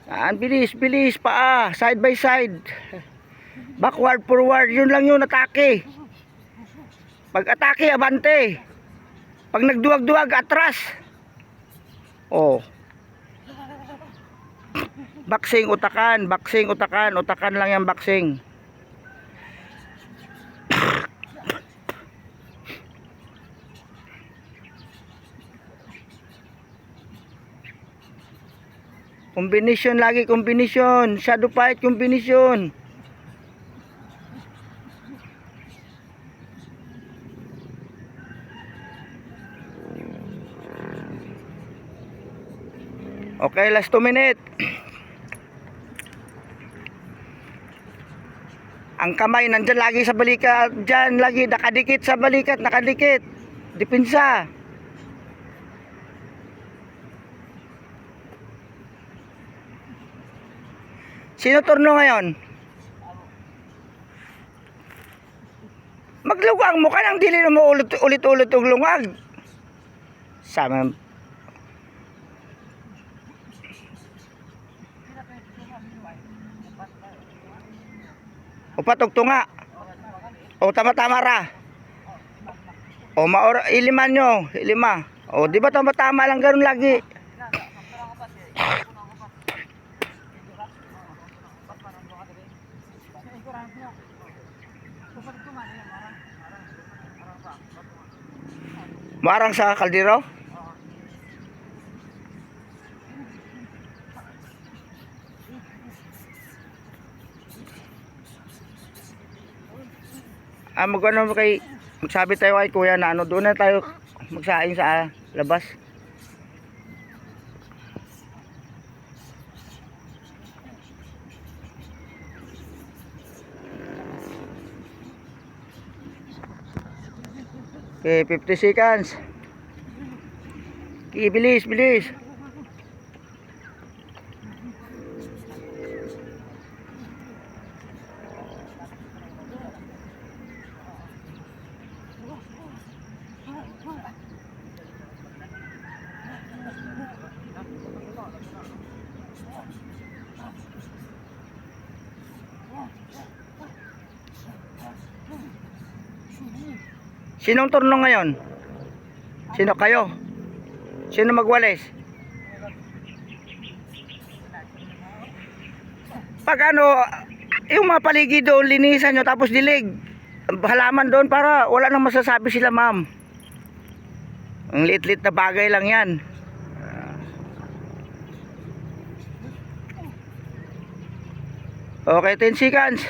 Bilis, bilis, paa, side by side. Backward, forward, yun lang yun, atake. Pag atake, abante. Pag nagduwag-duwag, atras. Oh. Boxing, utakan, boxing, utakan, utakan lang yan, boxing. Combination lagi, combination. Shadow fight, combination. Okay, last 2 minutes. Ang kamay nandyan lagi sa balikat. Dyan lagi, nakadikit sa balikat, nakadikit. Depensa. Sino turno ngayon? Maglugang mo ka nang dili mo ulit-ulit og lungag. Sama. Upat og tunga. O tama-tama ra. O maor iliman nyo, ilima. O di ba tama-tama lang ganoon lagi? Marang sa kaldero? Magano kay magsabi tayo kay kuya na ano, doon na tayo magsaing sa labas. Okay, 50 seconds. Okay, bilis, bilis. Sinong turno ngayon? Sino kayo? Sino magwalis? Pag ano, yung mga paligid doon, linisan nyo tapos dilig. Halaman doon para wala nang masasabi sila, ma'am. Ang liit-liit na bagay lang yan. Okay, 10 seconds.